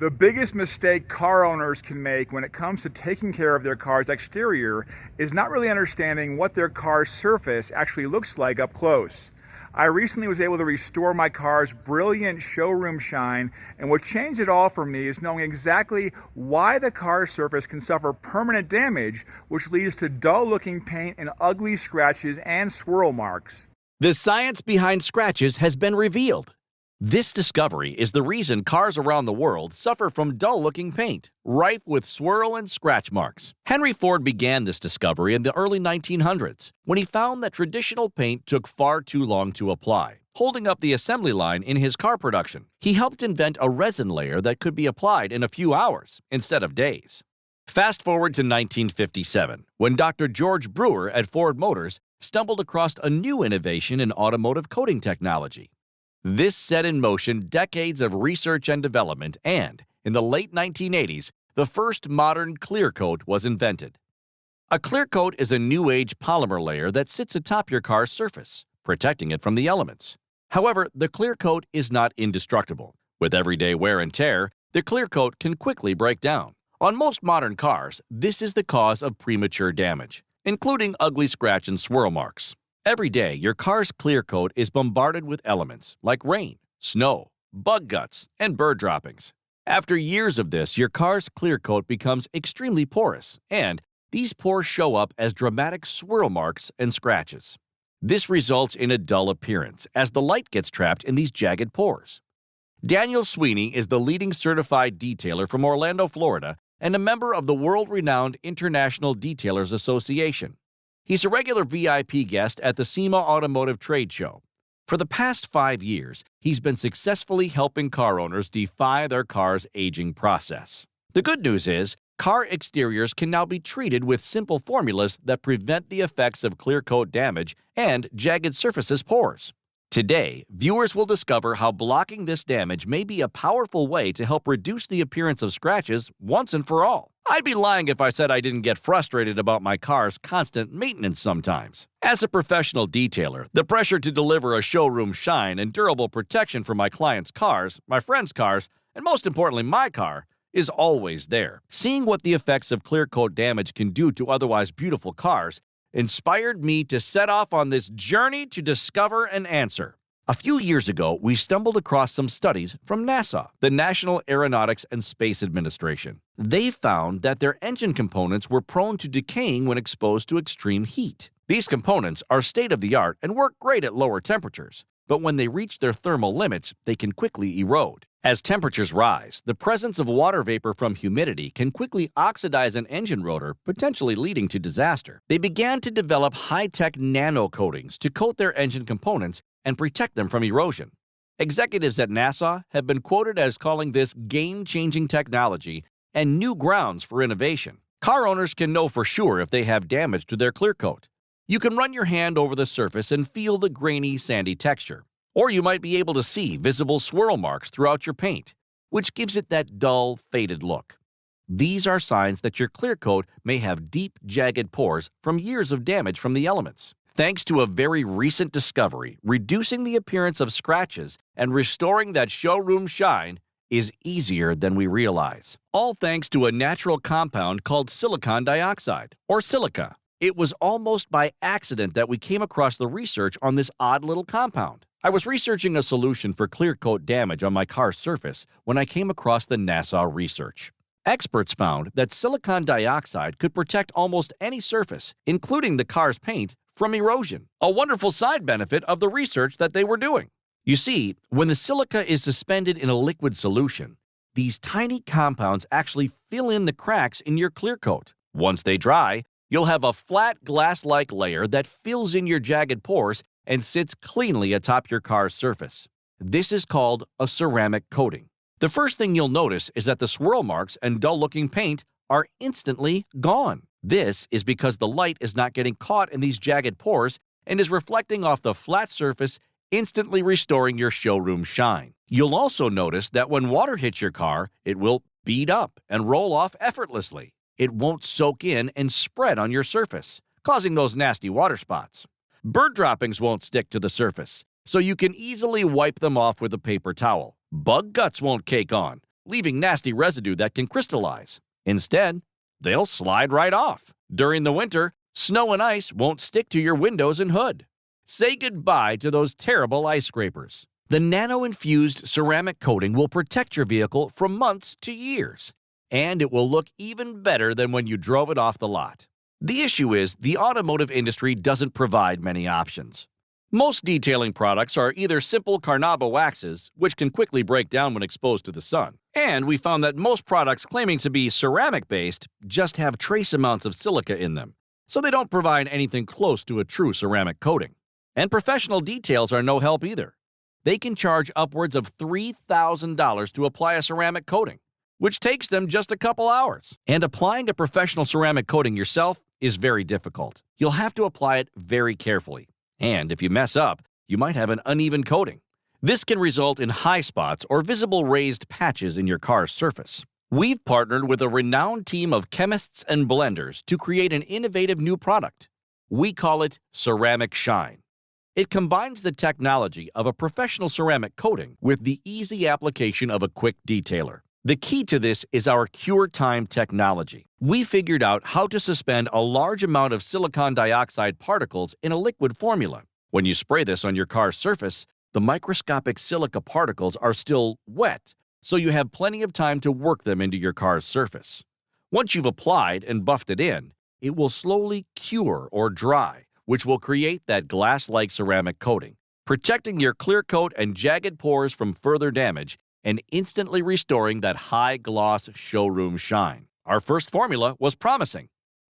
The biggest mistake car owners can make when it comes to taking care of their car's exterior is not really understanding what their car's surface actually looks like up close. I recently was able to restore my car's brilliant showroom shine, and what changed it all for me is knowing exactly why the car's surface can suffer permanent damage, which leads to dull-looking paint and ugly scratches and swirl marks. The science behind scratches has been revealed. This discovery is the reason cars around the world suffer from dull-looking paint, rife with swirl and scratch marks. Henry Ford began this discovery in the early 1900s when he found that traditional paint took far too long to apply, holding up the assembly line in his car production. He helped invent a resin layer that could be applied in a few hours instead of days. Fast forward to 1957, when Dr. George Brewer at Ford Motors stumbled across a new innovation in automotive coating technology. This set in motion decades of research and development, and in the late 1980s, the first modern clear coat was invented. A clear coat is a new-age polymer layer that sits atop your car's surface, protecting it from the elements. However, the clear coat is not indestructible. With everyday wear and tear, the clear coat can quickly break down. On most modern cars, this is the cause of premature damage, including ugly scratch and swirl marks. Every day, your car's clear coat is bombarded with elements like rain, snow, bug guts, and bird droppings. After years of this, your car's clear coat becomes extremely porous, and these pores show up as dramatic swirl marks and scratches. This results in a dull appearance as the light gets trapped in these jagged pores. Daniel Sweeney is the leading certified detailer from Orlando, Florida, and a member of the world-renowned International Detailers Association. He's a regular VIP guest at the SEMA Automotive Trade Show. For the past 5 years, he's been successfully helping car owners defy their car's aging process. The good news is, car exteriors can now be treated with simple formulas that prevent the effects of clear coat damage and jagged surfaces pores. Today, viewers will discover how blocking this damage may be a powerful way to help reduce the appearance of scratches once and for all. I'd be lying if I said I didn't get frustrated about my car's constant maintenance sometimes. As a professional detailer, the pressure to deliver a showroom shine and durable protection for my clients' cars, my friends' cars, and most importantly my car, is always there. Seeing what the effects of clear coat damage can do to otherwise beautiful cars inspired me to set off on this journey to discover an answer. A few years ago, we stumbled across some studies from NASA, the National Aeronautics and Space Administration. They found that their engine components were prone to decaying when exposed to extreme heat. These components are state-of-the-art and work great at lower temperatures, but when they reach their thermal limits, they can quickly erode. As temperatures rise, the presence of water vapor from humidity can quickly oxidize an engine rotor, potentially leading to disaster. They began to develop high-tech nano coatings to coat their engine components and protect them from erosion. Executives at NASA have been quoted as calling this game-changing technology and new grounds for innovation. Car owners can know for sure if they have damage to their clear coat. You can run your hand over the surface and feel the grainy, sandy texture. Or you might be able to see visible swirl marks throughout your paint, which gives it that dull, faded look. These are signs that your clear coat may have deep, jagged pores from years of damage from the elements. Thanks to a very recent discovery, reducing the appearance of scratches and restoring that showroom shine is easier than we realize. All thanks to a natural compound called silicon dioxide, or silica. It was almost by accident that we came across the research on this odd little compound. I was researching a solution for clear coat damage on my car's surface when I came across the NASA research. Experts found that silicon dioxide could protect almost any surface, including the car's paint, from erosion, a wonderful side benefit of the research that they were doing. You see, when the silica is suspended in a liquid solution, these tiny compounds actually fill in the cracks in your clear coat. Once they dry, you'll have a flat glass-like layer that fills in your jagged pores and sits cleanly atop your car's surface. This is called a ceramic coating. The first thing you'll notice is that the swirl marks and dull-looking paint are instantly gone. This is because the light is not getting caught in these jagged pores and is reflecting off the flat surface, instantly restoring your showroom shine. You'll also notice that when water hits your car, it will bead up and roll off effortlessly. It won't soak in and spread on your surface, causing those nasty water spots. Bird droppings won't stick to the surface, so you can easily wipe them off with a paper towel. Bug guts won't cake on, leaving nasty residue that can crystallize. Instead, they'll slide right off. During the winter, snow and ice won't stick to your windows and hood. Say goodbye to those terrible ice scrapers. The nano-infused ceramic coating will protect your vehicle from months to years, and it will look even better than when you drove it off the lot. The issue is the automotive industry doesn't provide many options. Most detailing products are either simple carnauba waxes, which can quickly break down when exposed to the sun, and we found that most products claiming to be ceramic-based just have trace amounts of silica in them, so they don't provide anything close to a true ceramic coating. And professional details are no help either. They can charge upwards of $3,000 to apply a ceramic coating, which takes them just a couple hours. And applying a professional ceramic coating yourself is very difficult. You'll have to apply it very carefully. And if you mess up, you might have an uneven coating. This can result in high spots or visible raised patches in your car's surface. We've partnered with a renowned team of chemists and blenders to create an innovative new product. We call it Ceramic Shine. It combines the technology of a professional ceramic coating with the easy application of a quick detailer. The key to this is our Cure Time technology. We figured out how to suspend a large amount of silicon dioxide particles in a liquid formula. When you spray this on your car's surface, the microscopic silica particles are still wet, so you have plenty of time to work them into your car's surface. Once you've applied and buffed it in, it will slowly cure or dry, which will create that glass-like ceramic coating, protecting your clear coat and jagged pores from further damage and instantly restoring that high-gloss showroom shine. Our first formula was promising,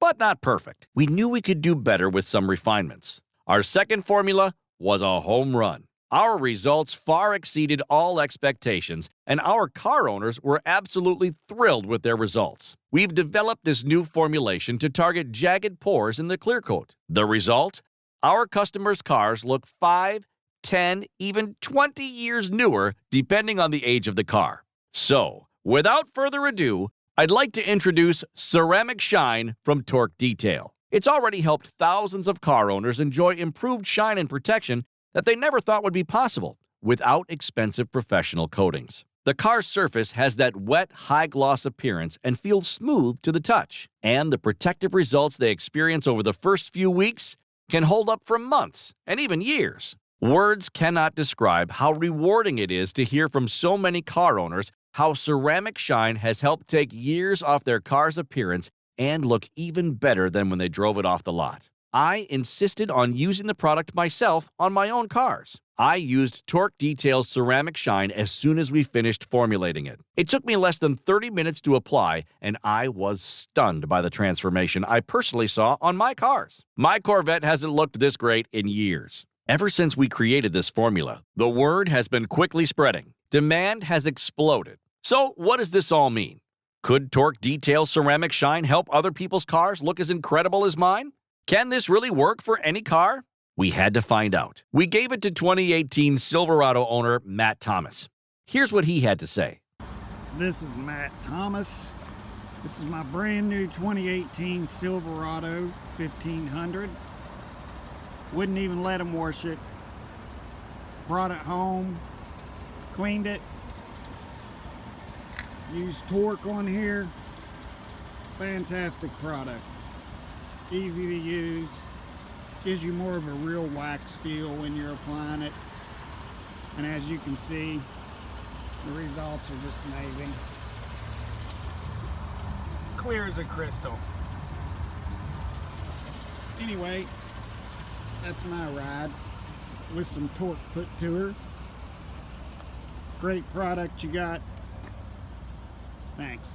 but not perfect. We knew we could do better with some refinements. Our second formula was a home run. Our results far exceeded all expectations, and our car owners were absolutely thrilled with their results. We've developed this new formulation to target jagged pores in the clear coat. The result? Our customers' cars look 5, 10, even 20 years newer, depending on the age of the car. So, without further ado, I'd like to introduce Ceramic Shine from Torque Detail. It's already helped thousands of car owners enjoy improved shine and protection that they never thought would be possible without expensive professional coatings. The car's surface has that wet, high-gloss appearance and feels smooth to the touch. And the protective results they experience over the first few weeks can hold up for months and even years. Words cannot describe how rewarding it is to hear from so many car owners how Ceramic Shine has helped take years off their car's appearance and look even better than when they drove it off the lot. I insisted on using the product myself on my own cars. I used Torque Detail's Ceramic Shine as soon as we finished formulating it. It took me less than 30 minutes to apply, and I was stunned by the transformation I personally saw on my cars. My Corvette hasn't looked this great in years. Ever since we created this formula, the word has been quickly spreading. Demand has exploded. So what does this all mean? Could Torque Detail Ceramic Shine help other people's cars look as incredible as mine? Can this really work for any car? We had to find out. We gave it to 2018 Silverado owner Matt Thomas. Here's what he had to say. This is Matt Thomas. This is my brand new 2018 Silverado 1500. Wouldn't even let him wash it. Brought it home, cleaned it, used Torque on here. Fantastic product. Easy to use. Gives you more of a real wax feel when you're applying it. And as you can see, the results are just amazing. Clear as a crystal. Anyway, that's my ride with some torque put to her. Great product you got. Thanks.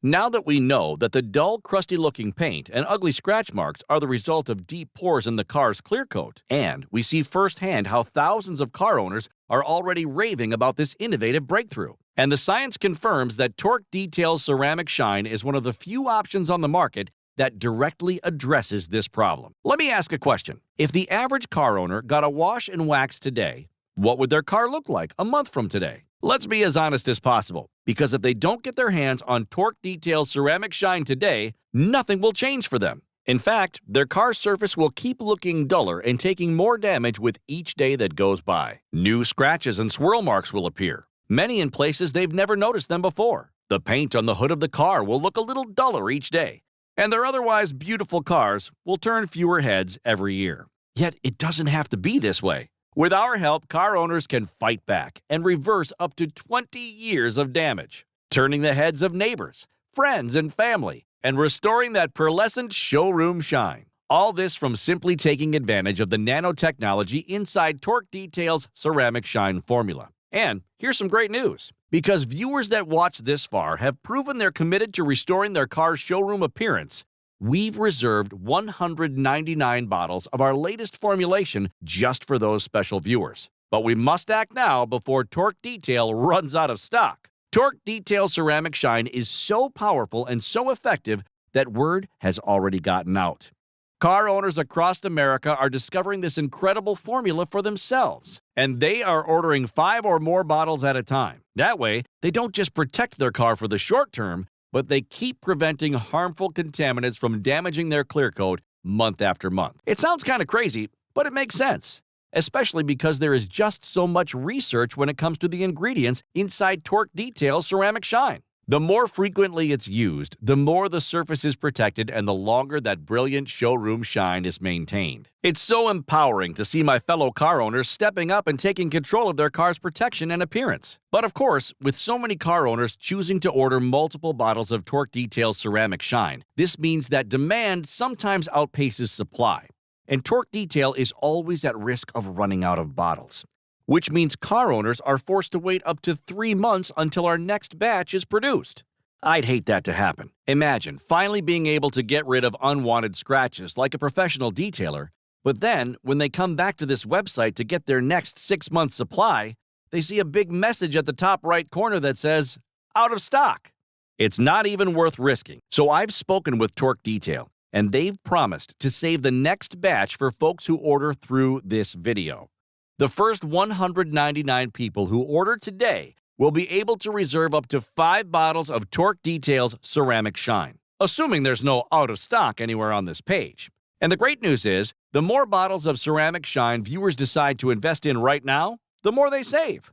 Now that we know that the dull, crusty-looking paint and ugly scratch marks are the result of deep pores in the car's clear coat, and we see firsthand how thousands of car owners are already raving about this innovative breakthrough. And the science confirms that Torque Detail Ceramic Shine is one of the few options on the market that directly addresses this problem. Let me ask a question. If the average car owner got a wash and wax today, what would their car look like a month from today? Let's be as honest as possible, because if they don't get their hands on Torque Detail Ceramic Shine today, nothing will change for them. In fact, their car's surface will keep looking duller and taking more damage with each day that goes by. New scratches and swirl marks will appear. many in places they've never noticed them before. The paint on the hood of the car will look a little duller each day, and their otherwise beautiful cars will turn fewer heads every year. Yet it doesn't have to be this way. With our help, car owners can fight back and reverse up to 20 years of damage, turning the heads of neighbors, friends, and family, and restoring that pearlescent showroom shine. All this from simply taking advantage of the nanotechnology inside Torque Detail's Ceramic Shine formula. And here's some great news. Because viewers that watch this far have proven they're committed to restoring their car's showroom appearance, we've reserved 199 bottles of our latest formulation just for those special viewers. But we must act now before Torque Detail runs out of stock. Torque Detail Ceramic Shine is so powerful and so effective that word has already gotten out. Car owners across America are discovering this incredible formula for themselves, and they are ordering 5 or more bottles at a time. That way, they don't just protect their car for the short term, but they keep preventing harmful contaminants from damaging their clear coat month after month. It sounds kind of crazy, but it makes sense, especially because there is just so much research when it comes to the ingredients inside Torque Detail Ceramic Shine. The more frequently it's used, the more the surface is protected and the longer that brilliant showroom shine is maintained. It's so empowering to see my fellow car owners stepping up and taking control of their car's protection and appearance. But of course, with so many car owners choosing to order multiple bottles of Torque Detail Ceramic Shine, this means that demand sometimes outpaces supply. And Torque Detail is always at risk of running out of bottles, which means car owners are forced to wait up to 3 months until our next batch is produced. I'd hate that to happen. Imagine finally being able to get rid of unwanted scratches like a professional detailer, but then when they come back to this website to get their next 6-month supply, they see a big message at the top right corner that says, "Out of stock." It's not even worth risking. So I've spoken with Torque Detail, and they've promised to save the next batch for folks who order through this video. The first 199 people who order today will be able to reserve up to 5 bottles of Torque Detail's Ceramic Shine, assuming there's no out of stock anywhere on this page. And the great news is, the more bottles of Ceramic Shine viewers decide to invest in right now, the more they save.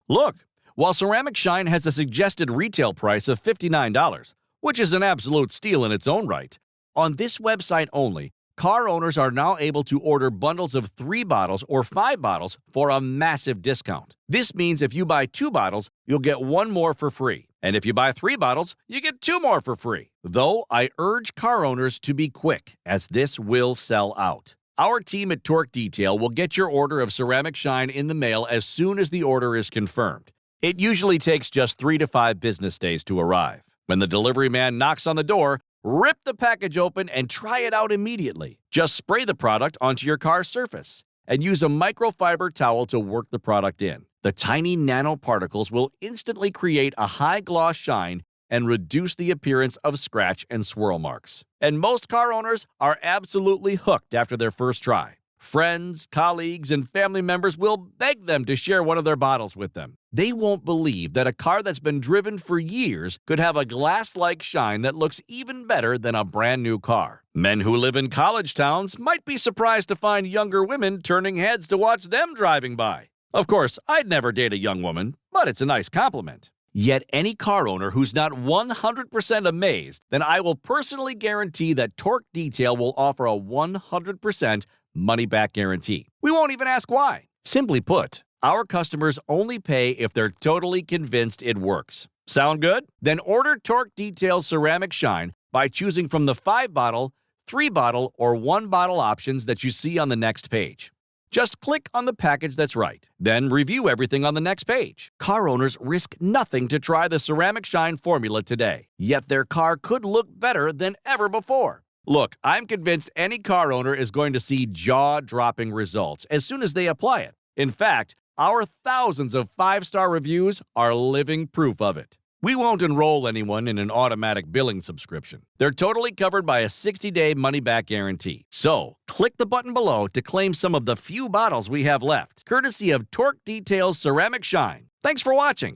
Look, while Ceramic Shine has a suggested retail price of $59, which is an absolute steal in its own right, on this website only, car owners are now able to order bundles of 3 bottles or 5 bottles for a massive discount. This means if you buy 2 bottles, you'll get 1 more for free. And if you buy 3 bottles, you get 2 more for free. Though I urge car owners to be quick, as this will sell out. Our team at Torque Detail will get your order of Ceramic Shine in the mail as soon as the order is confirmed. It usually takes just 3 to 5 business days to arrive. When the delivery man knocks on the door, rip the package open and try it out immediately. Just spray the product onto your car's surface and use a microfiber towel to work the product in. The tiny nanoparticles will instantly create a high-gloss shine and reduce the appearance of scratch and swirl marks. And most car owners are absolutely hooked after their first try. Friends, colleagues, and family members will beg them to share one of their bottles with them. They won't believe that a car that's been driven for years could have a glass-like shine that looks even better than a brand new car. Men who live in college towns might be surprised to find younger women turning heads to watch them driving by. Of course, I'd never date a young woman, but it's a nice compliment. Yet any car owner who's not 100% amazed, then I will personally guarantee that Torque Detail will offer a 100% money-back guarantee. We won't even ask why. Simply put, our customers only pay if they're totally convinced it works. Sound good? Then order Torque Detail Ceramic Shine by choosing from the 5-bottle, 3-bottle, or 1-bottle options that you see on the next page. Just click on the package that's right, then review everything on the next page. Car owners risk nothing to try the Ceramic Shine formula today, yet their car could look better than ever before. Look, I'm convinced any car owner is going to see jaw-dropping results as soon as they apply it. In fact, our thousands of 5-star reviews are living proof of it. We won't enroll anyone in an automatic billing subscription. They're totally covered by a 60-day money-back guarantee. So, click the button below to claim some of the few bottles we have left, courtesy of Torque Detail's Ceramic Shine. Thanks for watching.